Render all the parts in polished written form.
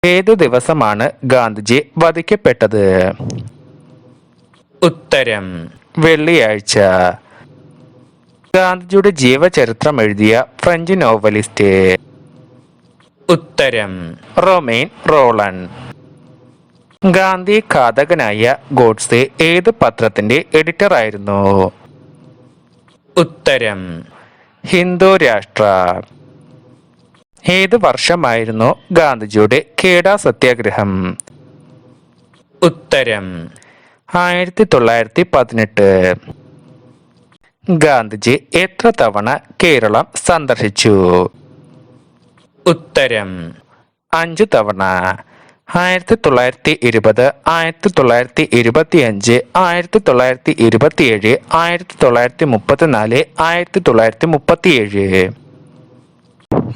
ഏതു ദിവസമാണ് ഗാന്ധിജി വധിക്കപ്പെട്ടത്? ഉത്തരം വെള്ളിയാഴ്ച. ഗാന്ധിജിയുടെ ജീവചരിത്രം എഴുതിയ ഫ്രഞ്ച് നോവലിസ്റ്റ്? ഉത്തരം റൊമെയ്ൻ റോളൻ. ഗാന്ധി ഘാതകനായ ഗോഡ്സെ ഏത് പത്രത്തിന്റെ എഡിറ്റർ ആയിരുന്നു? ഉത്തരം ഹിന്ദു രാഷ്ട്ര. ഏത് വർഷമായിരുന്നു ഗാന്ധിജിയുടെ ഖേഡ സത്യാഗ്രഹം? ഉത്തരം 1918. ഗാന്ധിജി എത്ര തവണ കേരളം സന്ദർശിച്ചു? ഉത്തരം 5 തവണ. 1920, 1925, 1927, 1934, 1937.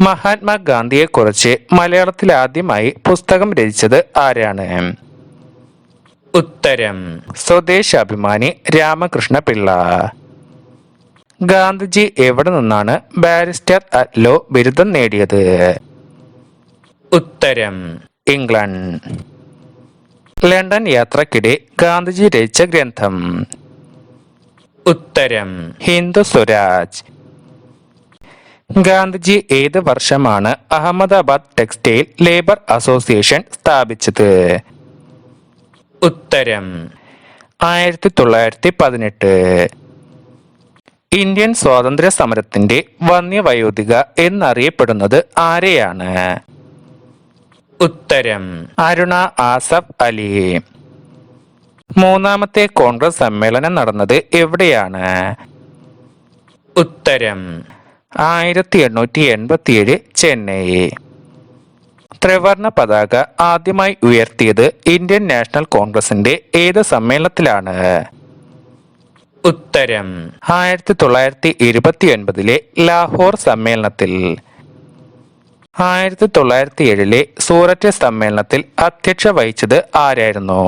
മഹാത്മാഗാന്ധിയെക്കുറിച്ച് മലയാളത്തിൽ ആദ്യമായി പുസ്തകം രചിച്ചത് ആരാണ്? ഉത്തരം സ്വദേശാഭിമാനി രാമകൃഷ്ണ പിള്ള. ഗാന്ധിജി എവിടെ നിന്നാണ് ബാരിസ്റ്റർ അറ്റ് ലോ ബിരുദം നേടിയത്? ഉത്തരം ഇംഗ്ലണ്ട്. ലണ്ടൻ യാത്രക്കിടെ ഗാന്ധിജി രചിച്ച ഗ്രന്ഥം? ഉത്തരം ഹിന്ദു സ്വരാജ്. ഗാന്ധിജി ഏത് വർഷമാണ് അഹമ്മദാബാദ് ടെക്സ്റ്റൈൽ ലേബർ അസോസിയേഷൻ സ്ഥാപിച്ചത്? ഉത്തരം 1918. ഇന്ത്യൻ സ്വാതന്ത്ര്യ സമരത്തിന്റെ വന്യവയോധിക എന്നറിയപ്പെടുന്നത് ആരെയാണ്? ഉത്തരം അരുണ ആസഫ് അലി. മൂന്നാമത്തെ കോൺഗ്രസ് സമ്മേളനം നടന്നത് എവിടെയാണ്? ഉത്തരം 1887 ചെന്നൈ. ത്രിവർണ പതാക ആദ്യമായി ഉയർത്തിയത് ഇന്ത്യൻ നാഷണൽ കോൺഗ്രസിന്റെ ഏത് സമ്മേളനത്തിലാണ്? ഉത്തരം 1929 ലാഹോർ സമ്മേളനത്തിൽ. 1907 സൂററ്റ് സമ്മേളനത്തിൽ അധ്യക്ഷത വഹിച്ചത് ആരായിരുന്നു?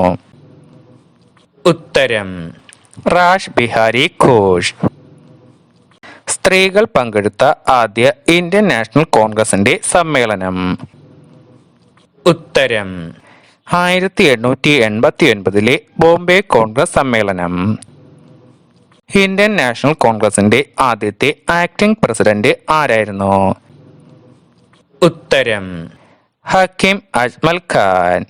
ഉത്തരം റാഷ് ബിഹാരി ഘോഷ്. സ്ത്രീകൾ പങ്കെടുത്ത ആദ്യ ഇന്ത്യൻ നാഷണൽ കോൺഗ്രസിന്റെ സമ്മേളനം? ഉത്തരം 1889 ബോംബെ കോൺഗ്രസ് സമ്മേളനം. ഇന്ത്യൻ നാഷണൽ കോൺഗ്രസിന്റെ ആദ്യത്തെ ആക്ടിംഗ് പ്രസിഡന്റ് ആരായിരുന്നു? ഉത്തരം ഹക്കീം അജ്മൽ ഖാൻ.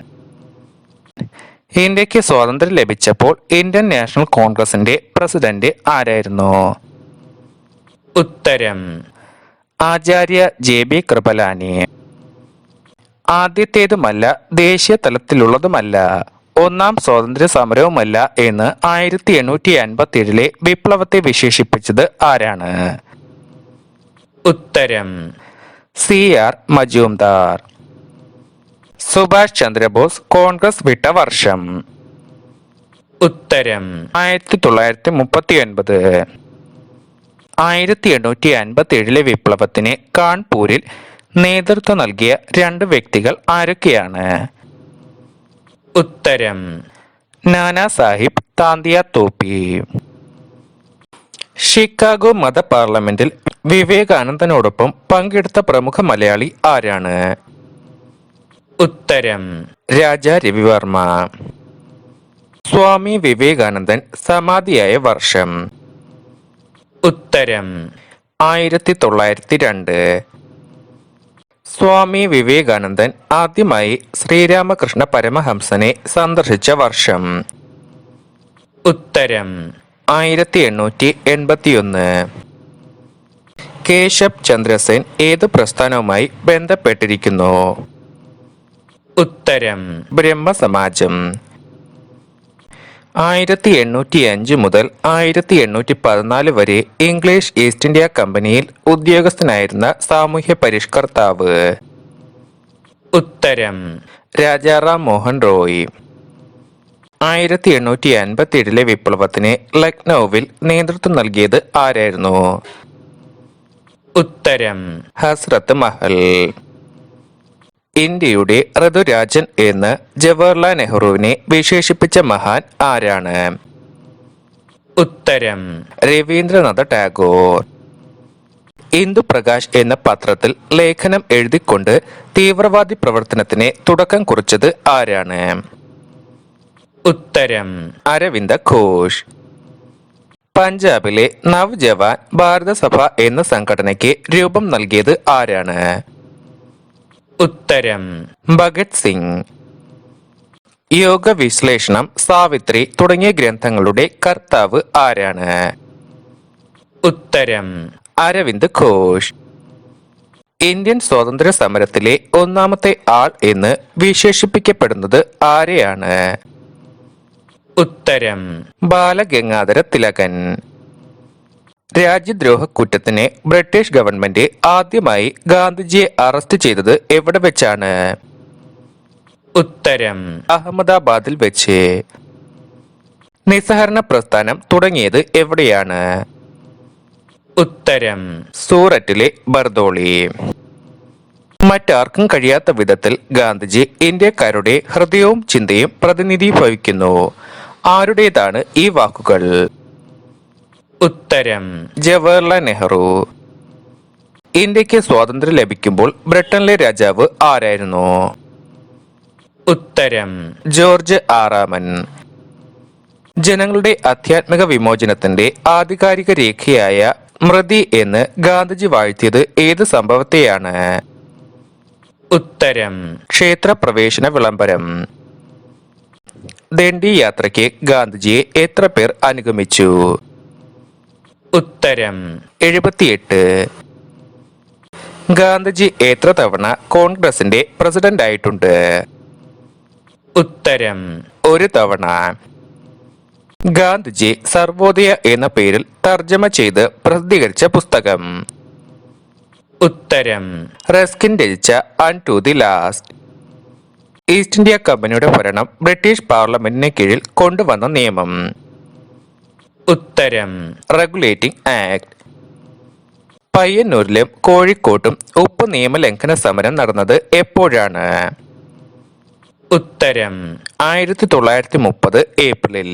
ഇന്ത്യക്ക് സ്വാതന്ത്ര്യം ലഭിച്ചപ്പോൾ ഇന്ത്യൻ നാഷണൽ കോൺഗ്രസിന്റെ പ്രസിഡന്റ് ആരായിരുന്നു? ഉത്തരം ആചാര്യ JB കൃപലാനി. ആദ്യത്തേതുമല്ല, ദേശീയ തലത്തിലുള്ളതുമല്ല, ഒന്നാം സ്വാതന്ത്ര്യ സമരവുമല്ല എന്ന് 1857 വിപ്ലവത്തെ വിശേഷിപ്പിച്ചത് ആരാണ്? ഉത്തരം CR മജൂംദാർ. സുഭാഷ് ചന്ദ്രബോസ് കോൺഗ്രസ് വിട്ട വർഷം? ഉത്തരം 1939. 1857 വിപ്ലവത്തിന് കാൺപൂരിൽ നേതൃത്വം നൽകിയ 2 വ്യക്തികൾ ആരൊക്കെയാണ്? ഉത്തരം നാനാ സാഹിബ് താന്തിയ തോപ്പി. ഷിക്കാഗോ മത പാർലമെന്റിൽ വിവേകാനന്ദനോടൊപ്പം പങ്കെടുത്ത പ്രമുഖ മലയാളി ആരാണ്? ഉത്തരം രാജാ രവിവർമ്മ. സ്വാമി വിവേകാനന്ദൻ സമാധിയായ വർഷം? ഉത്തരം 1902. സ്വാമി വിവേകാനന്ദൻ ആദ്യമായി ശ്രീരാമകൃഷ്ണ പരമഹംസനെ സന്ദർശിച്ച വർഷം? ഉത്തരം 1881. കേശബ് ചന്ദ്രസേൻ ഏത് പ്രസ്ഥാനവുമായി ബന്ധപ്പെട്ടിരിക്കുന്നു? ഉത്തരം ബ്രഹ്മസമാജം. 1805 മുതൽ 1814 വരെ ഇംഗ്ലീഷ് ഈസ്റ്റ് ഇന്ത്യ കമ്പനിയിൽ ഉദ്യോഗസ്ഥനായിരുന്ന സാമൂഹ്യ പരിഷ്കർത്താവ്? ഉത്തരം രാജാറാം മോഹൻ റോയ്. 1857 വിപ്ലവത്തിന് ലക്നൌവിൽ നേതൃത്വം നൽകിയത് ആരായിരുന്നു? ഉത്തരം ഹസ്രത്ത് മഹൽ. ഇന്ത്യയുടെ ഋതുരാജൻ എന്ന് ജവഹർലാൽ നെഹ്റുവിനെ വിശേഷിപ്പിച്ച മഹാൻ ആരാണ്? ഉത്തരം രവീന്ദ്രനാഥ ടാഗോർ. ഇന്ദുപ്രകാശ് എന്ന പത്രത്തിൽ ലേഖനം എഴുതിക്കൊണ്ട് തീവ്രവാദി പ്രവർത്തനത്തിന് തുടക്കം കുറിച്ചത് ആരാണ്? ഉത്തരം അരവിന്ദ ഘോഷ്. പഞ്ചാബിലെ നവജവാൻ ഭാരത സഭ എന്ന സംഘടനയ്ക്ക് രൂപം നൽകിയത് ആരാണ്? ഉത്തരം ഭഗത് സിംഗ്. യോഗ വിശ്ലേഷണം, സാവിത്രി തുടങ്ങിയ ഗ്രന്ഥങ്ങളുടെ കർത്താവ് ആരാണ്? ഉത്തരം അരവിന്ദ് ഘോഷ്. ഇന്ത്യൻ സ്വാതന്ത്ര്യ സമരത്തിലെ ഒന്നാമത്തെ ആൾ എന്ന് വിശേഷിപ്പിക്കപ്പെടുന്നത് ആരെയാണ്? ഉത്തരം ബാലഗംഗാധര തിലകൻ. രാജ്യദ്രോഹ കുറ്റത്തിന് ബ്രിട്ടീഷ് ഗവൺമെന്റ് ആദ്യമായി ഗാന്ധിജിയെ അറസ്റ്റ് ചെയ്തത് എവിടെ വെച്ചാണ്? ഉത്തരം അഹമ്മദാബാദിൽ വെച്ച്. നിസ്സഹരണ പ്രസ്ഥാനം തുടങ്ങിയത് എവിടെയാണ്? ഉത്തരം സൂററ്റിലെ ബർദോളി. മറ്റാർക്കും കഴിയാത്ത വിധത്തിൽ ഗാന്ധിജി ഇന്ത്യക്കാരുടെ ഹൃദയവും ചിന്തയും പ്രതിനിധീഭവിക്കുന്നു. ആരുടേതാണ് ഈ വാക്കുകൾ? ഉത്തരം ജവഹർലാൽ നെഹ്റു. ഇന്ത്യക്ക് സ്വാതന്ത്ര്യം ലഭിക്കുമ്പോൾ ബ്രിട്ടനിലെ രാജാവ് ആരായിരുന്നു? ഉത്തരം ജോർജ് ആറാമൻ. ജനങ്ങളുടെ ആധ്യാത്മിക വിമോചനത്തിന്റെ ആധികാരിക രേഖയായ സ്മൃതി എന്ന് ഗാന്ധിജി വാഴ്ത്തിയത് ഏത് സംഭവത്തെയാണ്? ഉത്തരം ക്ഷേത്രപ്രവേശന വിളംബരം. ദണ്ഡി യാത്രയ്ക്ക് ഗാന്ധിജിയെ എത്ര പേർ അനുഗമിച്ചു? ഉത്തരം 78. ഗാന്ധിജി എത്ര തവണ കോൺഗ്രസിന്റെ പ്രസിഡന്റ് ആയിട്ടുണ്ട്? ഉത്തരം 1 തവണ. ഗാന്ധിജി സർവോദയ എന്ന പേരിൽ തർജ്ജമ ചെയ്ത് പ്രസിദ്ധീകരിച്ച പുസ്തകം? ഉത്തരം റസ്കിൻ രചിച്ച unto the last. East India കമ്പനിയുടെ ഭരണം ബ്രിട്ടീഷ് പാർലമെന്റിന് കീഴിൽ കൊണ്ടുവന്ന നിയമം? ഉത്തരം റെഗുലേറ്റിംഗ് ആക്ട്. പയ്യന്നൂരിലും കോഴിക്കോട്ടും ഉപ്പ് നിയമലംഘന സമരം നടന്നത് എപ്പോഴാണ്? ഉത്തരം 1930 ഏപ്രിലിൽ.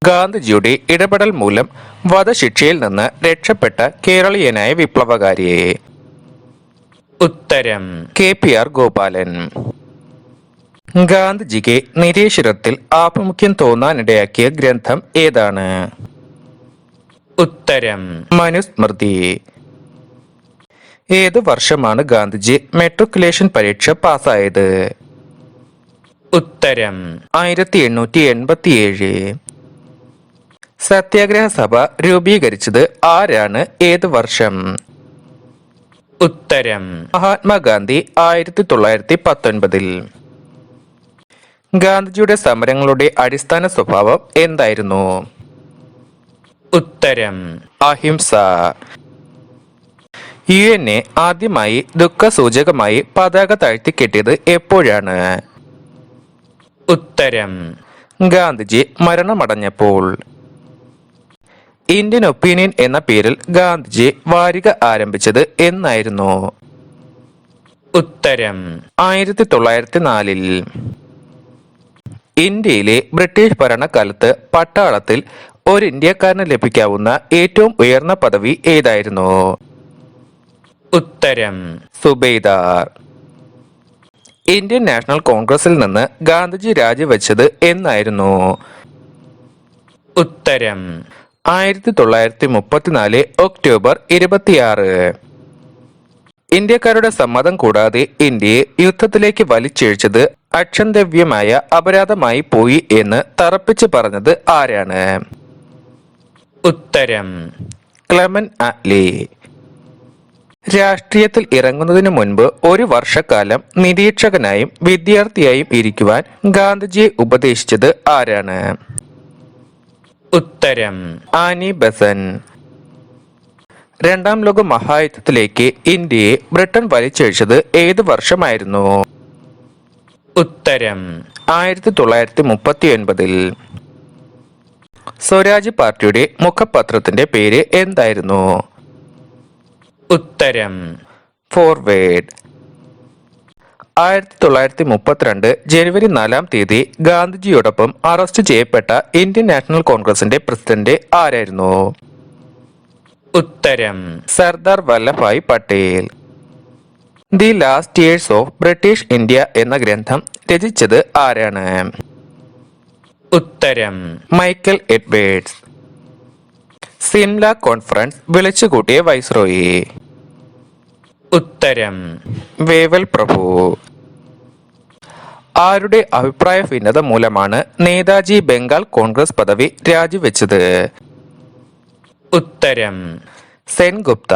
ഗാന്ധിജിയുടെ ഇടപെടൽ മൂലം വധശിക്ഷയിൽ നിന്ന് രക്ഷപ്പെട്ട കേരളീയനായ വിപ്ലവകാരി? ഉത്തരം KPR ഗോപാലൻ. ഗാന്ധിജിക്ക് നിരീശ്വരത്തിൽ ആഭിമുഖ്യം തോന്നാനിടയാക്കിയ ഗ്രന്ഥം ഏതാണ്? ഉത്തരം മനുസ്മൃതി. ഏത് വർഷമാണ് ഗാന്ധിജി മെട്രിക്കുലേഷൻ പരീക്ഷ പാസ്സായത്? ഉത്തരം 1887. സത്യാഗ്രഹ സഭ രൂപീകരിച്ചത് ആരാണ്? ഏത് വർഷം? ഉത്തരം മഹാത്മാഗാന്ധി 1919. ഗാന്ധിജിയുടെ സമരങ്ങളുടെ അടിസ്ഥാന സ്വഭാവം എന്തായിരുന്നു? ഉത്തരം അഹിംസ. UN ആദ്യമായി ദുഃഖസൂചകമായി പതാക താഴ്ത്തിക്കെട്ടിയത് എപ്പോഴാണ്? ഉത്തരം ഗാന്ധിജി മരണമടഞ്ഞപ്പോൾ. ഇന്ത്യൻ ഒപ്പീനിയൻ എന്ന പേരിൽ ഗാന്ധിജി വാരിക ആരംഭിച്ചത് എന്നായിരുന്നു? ഉത്തരം 1904. ഇന്ത്യയിലെ ബ്രിട്ടീഷ് ഭരണകാലത്ത് പട്ടാളത്തിൽ ഒരു ഇന്ത്യക്കാരന് ലഭിക്കാവുന്ന ഏറ്റവും ഉയർന്ന പദവി ഏതായിരുന്നു? ഉത്തരം സുബേദാർ. ഇന്ത്യൻ നാഷണൽ കോൺഗ്രസിൽ നിന്ന് ഗാന്ധിജി രാജിവെച്ചത് എന്നായിരുന്നു? ഉത്തരം 1934 ഒക്ടോബർ 26. ഇന്ത്യക്കാരുടെ സമ്മതം കൂടാതെ ഇന്ത്യയെ യുദ്ധത്തിലേക്ക് വലിച്ചിഴച്ചത് അക്ഷന്തവ്യമായ അപരാധമായി പോയി എന്ന് തറപ്പിച്ചു പറഞ്ഞത് ആരാണ്? ഉത്തരം ക്ലെമൻ ആറ്റ്ലി. രാഷ്ട്രീയത്തിൽ ഇറങ്ങുന്നതിനു മുൻപ് 1 വർഷക്കാലം നിരീക്ഷകനായും വിദ്യാർത്ഥിയായും ഇരിക്കുവാൻ ഗാന്ധിജിയെ ഉപദേശിച്ചത് ആരാണ്? ഉത്തരം ആനി ബസന്റ്. രണ്ടാം ലോക മഹായുദ്ധത്തിലേക്ക് ഇന്ത്യയെ ബ്രിട്ടൻ വലിച്ചിഴച്ചത് ഏത് വർഷമായിരുന്നു? ഉത്തരം 1939. സ്വരാജ് പാർട്ടിയുടെ മുഖപത്രത്തിന്റെ പേര് എന്തായിരുന്നു? ഉത്തരം ഫോർവേഡ്. 1932 ജനുവരി 4-ാം തീയതി ഗാന്ധിജിയോടൊപ്പം അറസ്റ്റ് ചെയ്യപ്പെട്ട ഇന്ത്യൻ നാഷണൽ കോൺഗ്രസിന്റെ പ്രസിഡന്റ് ആരായിരുന്നു? ഉത്തരം Sardar Vallabhbhai Patel. The last years of British India എന്ന ഗ്രന്ഥം രചിച്ചത് ആരാണ്? ഉത്തരം മൈക്കൽ എഡ്വേർഡ്സ്. സിംല കോൺഫറൻസ് വിളിച്ചുകൂട്ടിയ വൈസ്രോയി? ഉത്തരം വേവൽ പ്രഭു. ആരുടെ അഭിപ്രായ ഭിന്നത മൂലമാണ് നേതാജി ബംഗാൾ കോൺഗ്രസ് പദവി രാജിവെച്ചത്? ഉത്തരം സെൻഗുപ്ത.